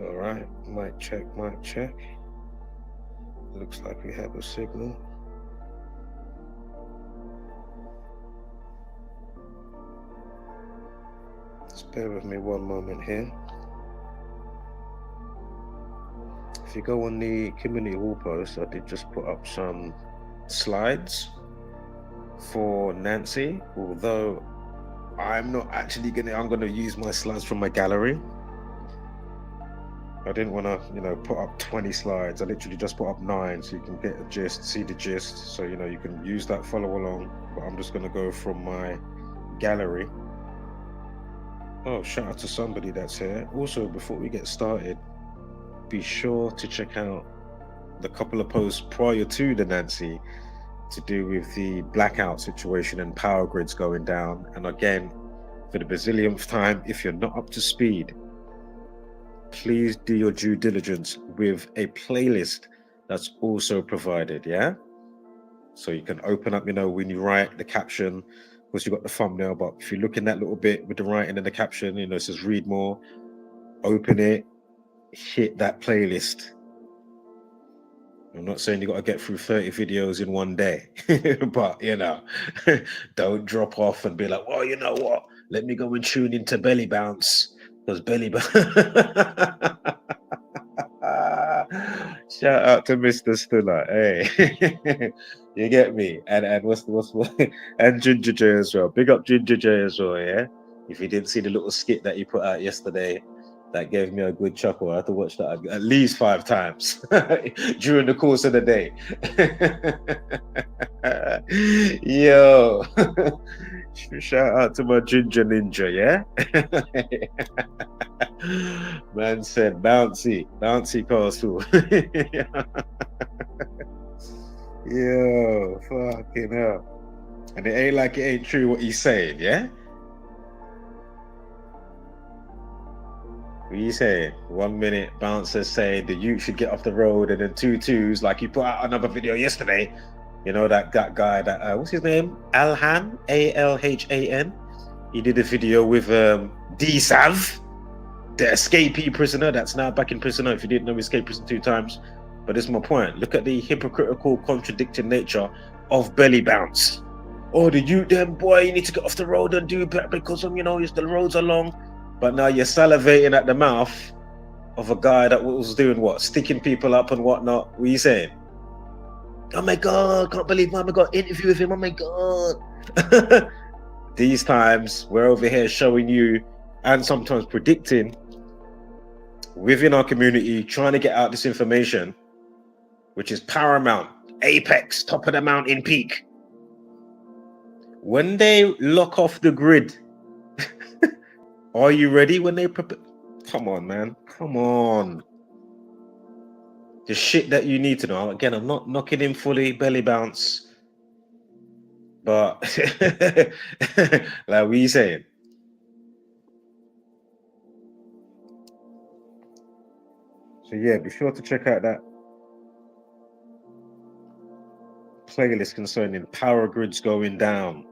All right, mic check, mic check. Looks like we have a signal. Just bear with me one moment here. If you go on the community wall post, I did just put up some slides for Nancy, although I'm not actually I'm gonna use my slides from my gallery. I didn't want to, put up 20 slides. I literally just put up 9 so you can get a gist, see the gist. So, you can use that, follow along. But I'm just going to go from my gallery. Oh, shout out to somebody that's here. Also, before we get started, be sure to check out the couple of posts prior to the Nancy to do with the blackout situation and power grids going down. And again, for the bazillionth time, if you're not up to speed, please do your due diligence with a playlist that's also provided, yeah? So you can open up, when you write the caption, of course you got the thumbnail, but if you look in that little bit with the writing and the caption, it says read more, open it, hit that playlist. I'm not saying you got to get through 30 videos in one day, but, don't drop off and be like, well, you know what? Let me go and tune into Belly Bounce. Because Belly Bounce... Shout out to Mr. Stiller. Hey, you get me? And what's and Ginger J as well. Big up Ginger J as well, yeah? If you didn't see the little skit that he put out yesterday, that gave me a good chuckle. I had to watch that at least 5 times during the course of the day. Yo, shout out to my Ginger Ninja, yeah? Man said bouncy castle. Yo, fucking hell. And it ain't like it ain't true what he's saying, yeah? What are you saying? 1 minute, Bouncer saying the youth should get off the road, and then 2 2s, like you put out another video yesterday. That guy, that what's his name? Alhan, Alhan. He did a video with D-Sav, the escapee prisoner that's now back in prison. If you didn't know, he escaped prison 2 times. But this is my point. Look at the hypocritical, contradicting nature of Belly Bounce. Oh, the youth, them boy, you need to get off the road and do better because the roads are long. But now you're salivating at the mouth of a guy that was doing what? Sticking people up and whatnot. What are you saying? Oh my God, can't believe Mama got an interview with him. Oh my God. These times, we're over here showing you and sometimes predicting within our community, trying to get out this information, which is paramount, apex, top of the mountain peak. When they lock off the grid, are you ready when they prepare? Come on, man. Come on. The shit that you need to know. Again, I'm not knocking him fully, Belly Bounce. But, like, what are you saying? So, yeah, be sure to check out that playlist concerning power grids going down.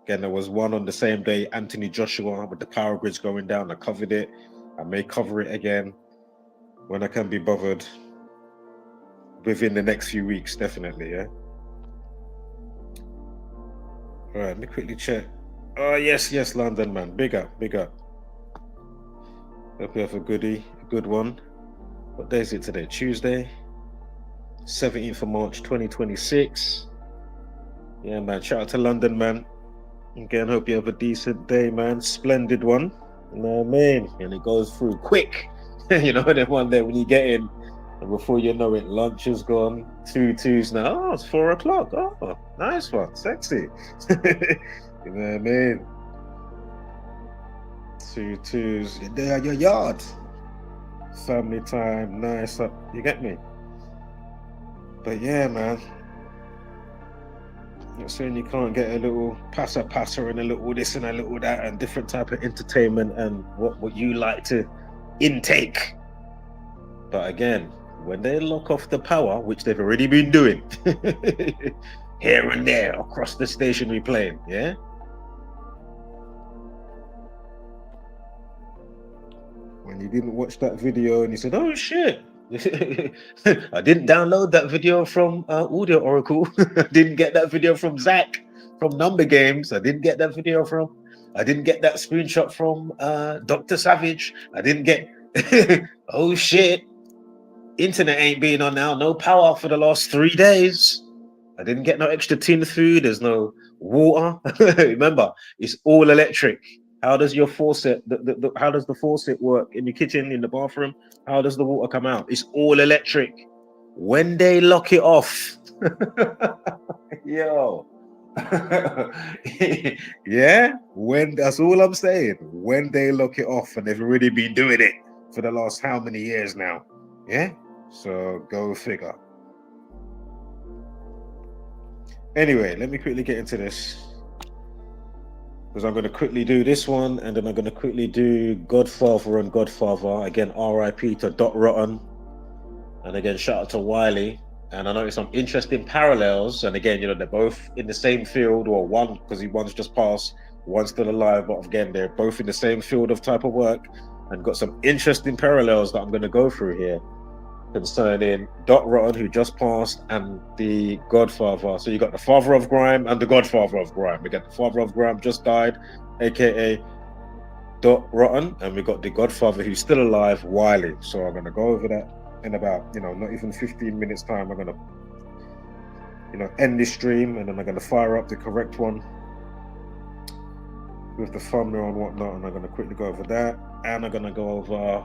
Again, there was one on the same day, Anthony Joshua, with the power grids going down. I covered it. I may cover it again when I can be bothered within the next few weeks, definitely, yeah? All right, let me quickly check. Oh, yes, London, man. Big up. Hope you have a good one. What day is it today? Tuesday, 17th of March, 2026. Yeah, man. Shout out to London, man. Again, hope you have a decent day, man. Splendid one. You know what I mean? And it goes through quick. Then one day when you get in, and before you know it, lunch is gone. 2 2s now. Oh, it's 4 o'clock. Oh, nice one. Sexy. You know what I mean? 2 2s. You're there at your yard. Family time. Nice up. You get me? But yeah, man. Not saying you can't get a little passer and a little this and a little that and different type of entertainment and what you like to intake. But again, when they lock off the power, which they've already been doing, here and there across the stationary plane, yeah? and you didn't watch that video and you said, oh shit, I didn't download that video from Audio Oracle. I didn't get that video from Zach from Number Games. I didn't get that video from, I didn't get that screenshot from Dr. Savage. I didn't get, oh shit, internet ain't been on now, no power for the last 3 days. I didn't get no extra tin food. There's no water. Remember, it's all electric. How does your faucet, how does the faucet work in your kitchen, in the bathroom? How does the water come out? It's all electric. When they lock it off, yo, yeah, when, that's all I'm saying. When they lock it off, and they've already been doing it for the last how many years now? Yeah, so go figure. Anyway, let me quickly get into this, because I'm going to quickly do this one, and then I'm going to quickly do Godfather and Godfather. Again, RIP to Dot Rotten. And again, shout out to Wiley. And I noticed some interesting parallels. And again, you know, they're both in the same field, or one, because one's just passed, one's still alive. But again, they're both in the same field of type of work, and got some interesting parallels that I'm going to go through here concerning Dot Rotten, who just passed, and the Godfather. So you got the father of grime and the godfather of grime. We got the father of grime just died, aka Dot Rotten, and we got the godfather who's still alive, Wiley. So I'm going to go over that in about, you know, not even 15 minutes time. I'm going to, you know, end this stream, and then I'm going to fire up the correct one with the thumbnail and whatnot, and I'm going to quickly go over that, and I'm going to go over, I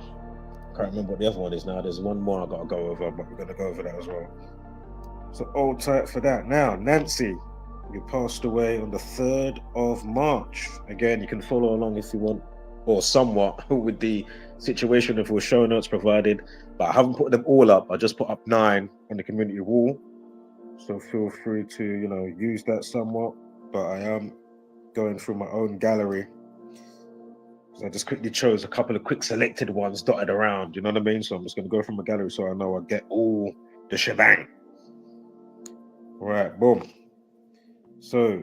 can't remember what the other one is now. There's one more I got to go over, but we're going to go over that as well. So hold tight for that. Now, Nancy, you passed away on the 3rd of March. Again, you can follow along if you want, or somewhat, with the situation of our show notes provided, but I haven't put them all up. I just put up 9 on the community wall. So feel free to, you know, use that somewhat, but I am going through my own gallery. So I just quickly chose a couple of quick selected ones dotted around, you know what I mean? So I'm just going to go from my gallery so I know I get all the shebang. Right, boom. So,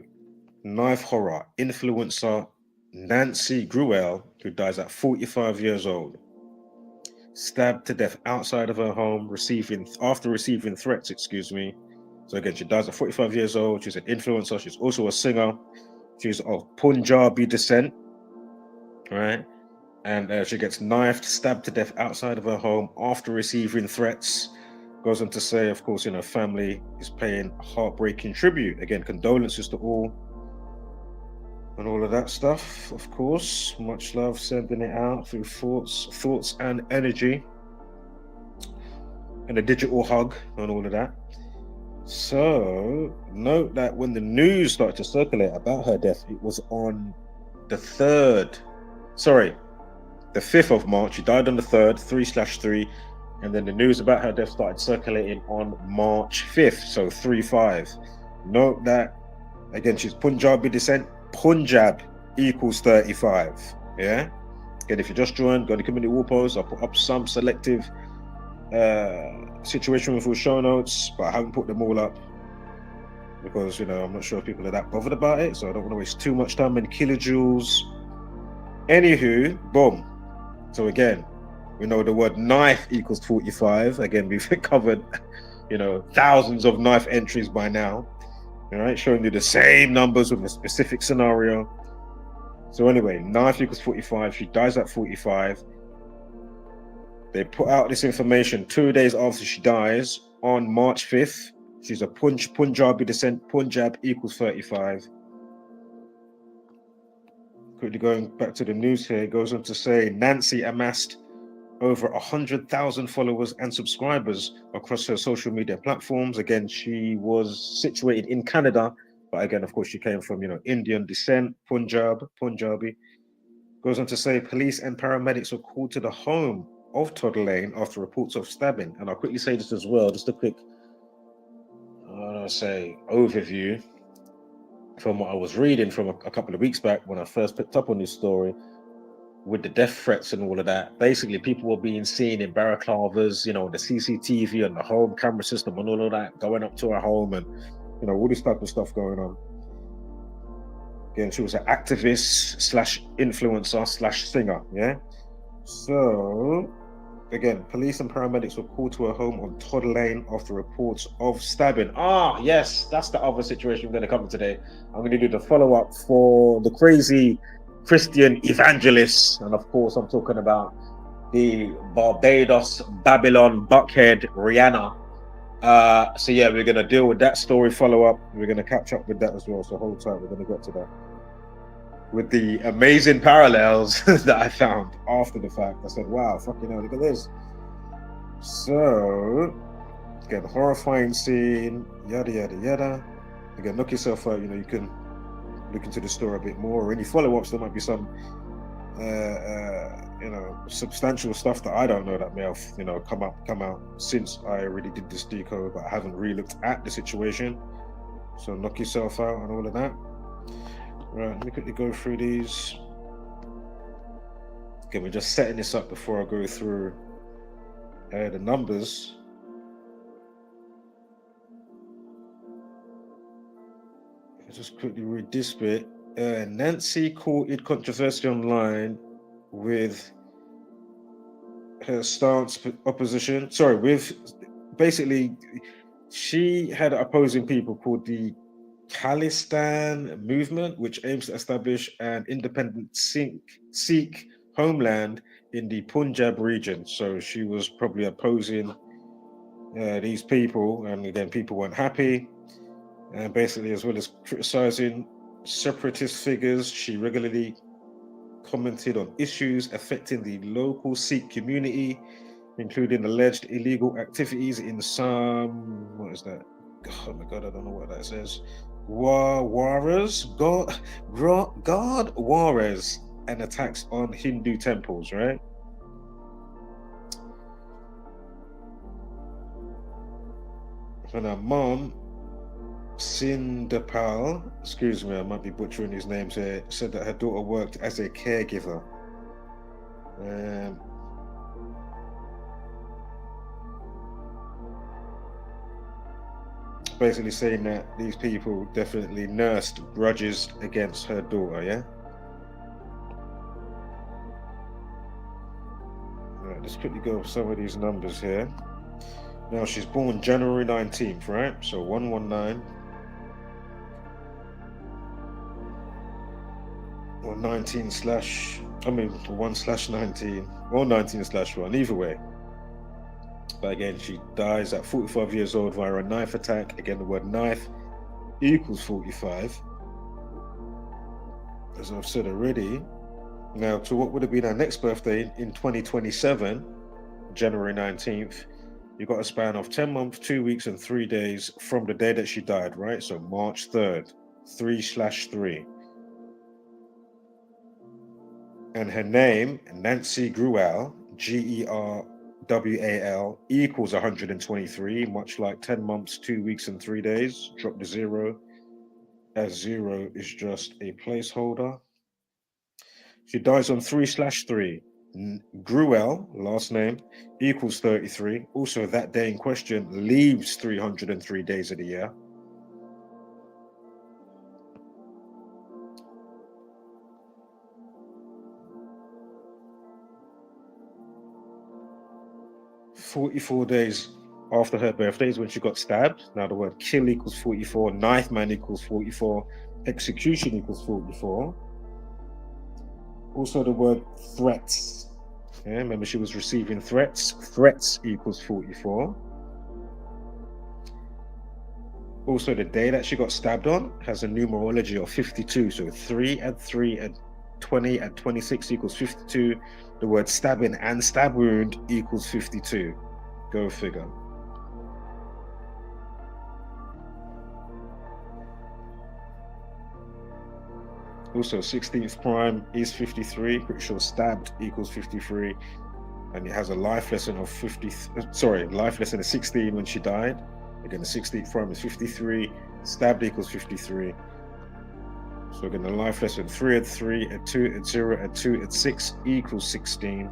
knife horror influencer Nancy Grewal, who dies at 45 years old, stabbed to death outside of her home, after receiving threats, So again, she dies at 45 years old. She's an influencer. She's also a singer. She's of Punjabi descent. Right, and she gets knifed, stabbed to death outside of her home after receiving threats. Goes on to say, of course, you know, family is paying heartbreaking tribute. Again, condolences to all, and all of that stuff. Of course, much love, sending it out through thoughts and energy, and a digital hug, and all of that. So note that when the news started to circulate about her death, it was on the 5th of March. She died on the 3rd, 3/3, and then the news about her death started circulating on March 5th, so 3/5. Note that, again, she's Punjabi descent. Punjab equals 35, yeah? Again, if you just joined, go to the community wall post. I'll put up some selective situation with all show notes, but I haven't put them all up because, you know, I'm not sure if people are that bothered about it, so I don't want to waste too much time in kilojoules. Anywho, boom. So again, we know the word knife equals 45. Again, we've covered, you know, thousands of knife entries by now. All right, showing you the same numbers with a specific scenario. So anyway, knife equals 45. She dies at 45. They put out this information 2 days after she dies on March 5th. She's a Punjabi descent. Punjab equals 35. Quickly going back to the news here, it goes on to say Nancy amassed over 100,000 followers and subscribers across her social media platforms. Again, she was situated in Canada, but again, of course, she came from, you know, Indian descent, Punjabi. Goes on to say police and paramedics were called to the home of Todd Lane after reports of stabbing. And I'll quickly say this as well, just a quick, overview from what I was reading from a couple of weeks back when I first picked up on this story with the death threats and all of that. Basically, people were being seen in balaclavas, you know, the CCTV and the home camera system and all of that, going up to her home and, you know, all this type of stuff going on. Again, she was an activist / influencer / singer, yeah? So, again, police and paramedics were called to a home on Todd Lane after reports of stabbing. Ah, yes, that's the other situation we're going to cover today. I'm going to do the follow up for the crazy Christian evangelists. And of course, I'm talking about the Barbados, Babylon, Buckhead, Rihanna. So, yeah, we're going to deal with that story follow up. We're going to catch up with that as well. So, hold tight, we're going to get to that. With the amazing parallels that I found after the fact, I said, wow, fucking hell, look at this. So, again, horrifying scene, yada, yada, yada. Again, knock yourself out, you can look into the story a bit more, or any follow-ups. There might be some, substantial stuff that I don't know that may have, come out since I already did this decode, but I haven't really looked at the situation. So knock yourself out and all of that. Right, let me quickly go through these. Again, we're just setting this up before I go through the numbers. I'll just quickly read this bit. Nancy courted controversy online with her stance opposition. Sorry, with basically, she had opposing people called the Khalistan movement, which aims to establish an independent Sikh homeland in the Punjab region. So she was probably opposing these people, and again, people weren't happy. And basically, as well as criticizing separatist figures, she regularly commented on issues affecting the local Sikh community, including alleged illegal activities in some, what is that? Oh my God, I don't know what that says. God Juarez, and attacks on Hindu temples, right? And her mom, Sindapal, excuse me, I might be butchering his names here, said that her daughter worked as a caregiver. Basically saying that these people definitely nursed grudges against her daughter, yeah? Right, let's quickly go over some of these numbers here. Now, she's born January 19th, right? So 119. Or 1/19, or 19/1, either way. But again, she dies at 45 years old via a knife attack. Again, the word knife equals 45. As I've said already. Now, to what would have been her next birthday in 2027, January 19th, you got a span of 10 months, 2 weeks, and 3 days from the day that she died, right? So March 3rd, 3/3. And her name, Nancy Grewal, Gerwal, equals 123, much like 10 months, 2 weeks, and 3 days. Drop the 0, as 0 is just a placeholder. She dies on 3/3. Grewal, last name, equals 33. Also, that day in question leaves 303 days of the year. "44 days after her birthday is when she got stabbed." Now, the word kill equals 44, knife man equals 44, execution equals 44. Also, the word threats. Yeah, remember, she was receiving threats. Threats equals 44. Also, the day that she got stabbed on has a numerology of 52. So 3 and 3 and 20 and 26 equals 52. The word stabbing and stab wound equals 52. Go figure. Also, 16th prime is 53. Pretty sure stabbed equals 53. And it has a life lesson of 50. Sorry, life lesson of 16 when she died. Again, the 16th prime is 53. Stabbed equals 53. So again, the life lesson 3 and 3 and 2 and 0 and 2 and 6 equals 16.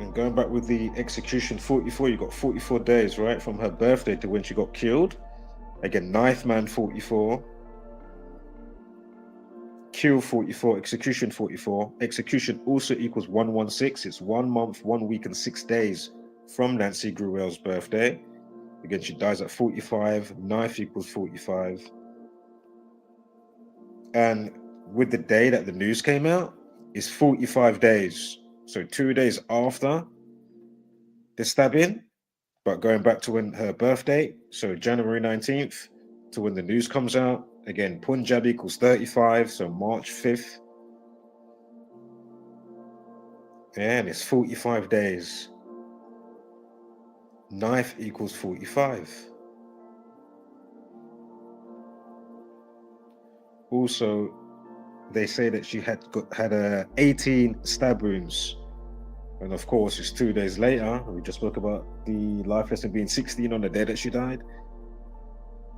And going back with the execution 44, you got 44 days, right? From her birthday to when she got killed. Again, knife man 44, kill 44, execution 44. Execution also equals 116. It's 1 month, 1 week, and 6 days from Nancy Grewal's birthday. Again, she dies at 45. Knife equals 45. And with the day that the news came out, it's 45 days. So 2 days after the stabbing, but going back to when her birthday, so January 19th, to when the news comes out. Again, Punjab equals 35, so March 5th. And it's 45 days. Knife equals 45. Also, they say that she had 18 stab wounds. And of course, it's 2 days later. We just spoke about the life lesson being 16 on the day that she died.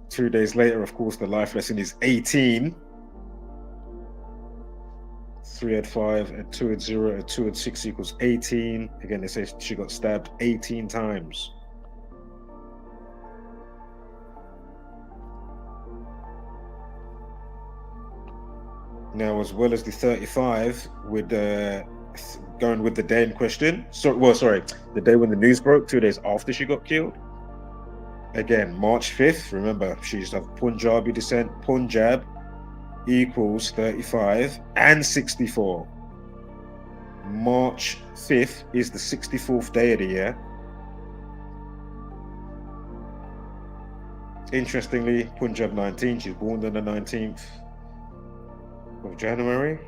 2 days later, of course, the life lesson is 18. 3 at 5, at 2 at 0, at 2 at 6 equals 18. Again, they say she got stabbed 18 times. Now, as well as the 35, with going with the day in question. Sorry, the day when the news broke, 2 days after she got killed. Again, March 5th. Remember, she's of Punjabi descent. Punjab equals 35 and 64. March 5th is the 64th day of the year. Interestingly, Punjab 19, she's born on the 19th of January.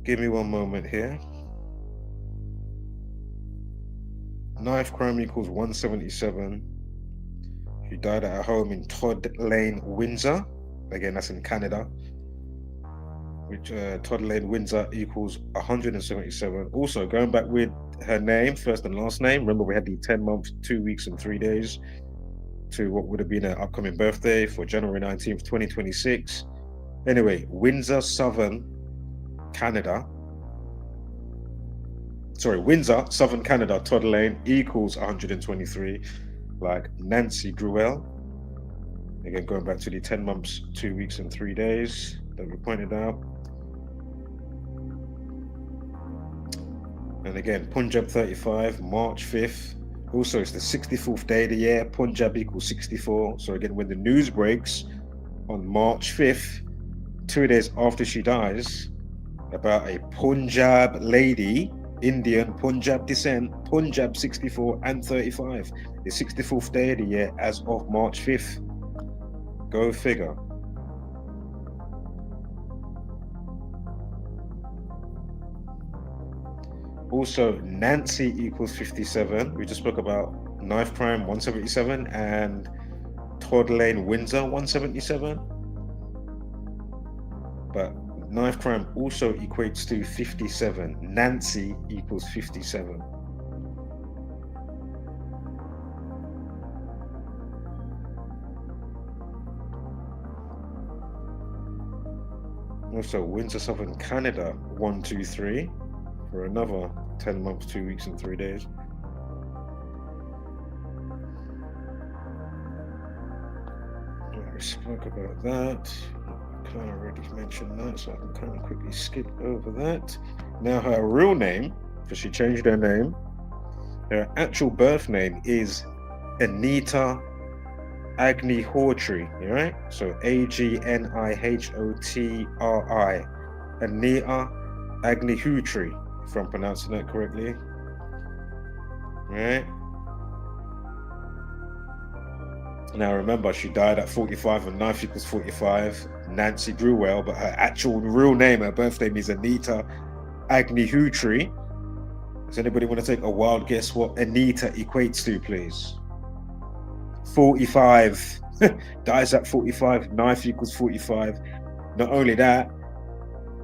Give me one moment here. Knife crime equals 177. She died at her home in Todd Lane, Windsor. Again, that's in Canada. Which Todd Lane, Windsor equals 177. Also, going back with her name, first and last name. Remember, we had the 10 months, 2 weeks, and 3 days to what would have been her upcoming birthday for January 19th, 2026. Anyway, Windsor, Southern Canada. Windsor, Southern Canada, Todd Lane equals 123, like Nancy Grewal. Again, going back to the 10 months, 2 weeks, and 3 days that we pointed out. And again, Punjab 35, March 5th. Also, it's the 64th day of the year. Punjab equals 64. So again, when the news breaks on March 5th, 2 days after she dies, about a Punjab lady, Indian, Punjab descent, Punjab 64 and 35. The 64th day of the year as of March 5th. Go figure. Also, Nancy equals 57. We just spoke about knife crime 177 and Todd Lane, Windsor 177. But knife crime also equates to 57. Nancy equals 57. Also, Windsor, Southern Canada 123 for another 10 months, 2 weeks, and 3 days. We spoke about that. I kind of already mentioned that, so I can kind of quickly skip over that. Now, her real name, because she changed her name, her actual birth name is Anita Agnihotri, right? So Agnihotri. Anita Agnihotri, if I'm pronouncing that correctly. Right? Now remember, she died at 45 and knife equals 45. Nancy Grewal, but her actual real name, her birth name is Anita Agnihotri. Does anybody want to take a wild guess what Anita equates to, please? 45. Dies at 45, knife equals 45. Not only that,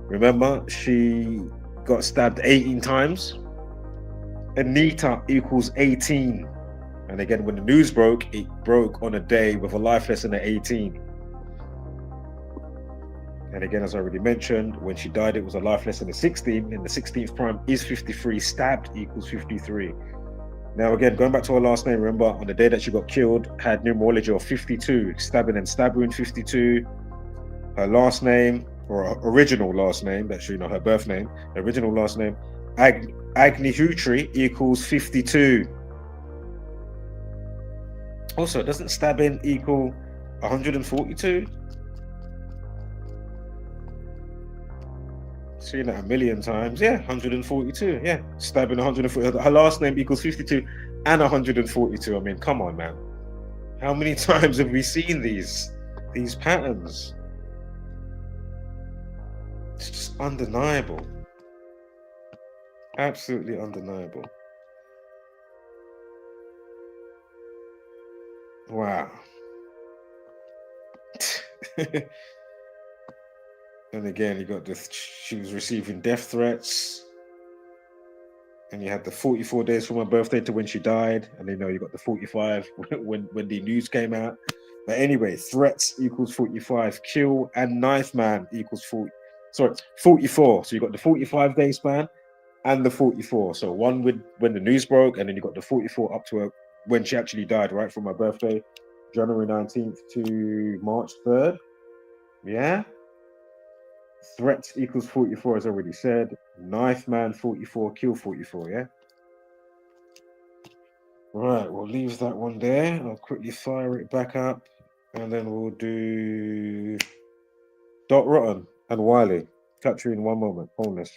remember, she got stabbed 18 times. Anita equals 18. And again, when the news broke, it broke on a day with a life lesson at 18. And again, as I already mentioned, when she died, it was a life lesson at 16. And the 16th prime is 53. Stabbed equals 53. Now, again, going back to her last name, remember, on the day that she got killed, had numerology of 52. Stabbing and stab wound 52. Her last name, or her original last name, that's, you know, her birth name, her original last name, Agnihutri equals 52. Also, doesn't stabbing equal 142? Seen that a million times. Yeah, 142. Yeah, stabbing 140. Her last name equals 52 and 142. I mean, come on, man. How many times have we seen these patterns? It's just undeniable. Absolutely undeniable. Wow. And again, you got this. She was receiving death threats, and you had the 44 days from her birthday to when she died, and you got the 45 when the news came out. But anyway, threats equals 45. Kill and knife man equals 40. Sorry, 44. So you got the 45-day span and the 44. So one with when the news broke, and then you got the 44 up to her when she actually died, right, from her birthday, January 19th to March 3rd. Yeah. Threats equals 44, as already said. Knife man 44, kill 44, yeah? Right, we'll leave that one there. I'll quickly fire it back up, and then we'll do Dot Rotten and Wiley. Catch you in one moment. Wholeness.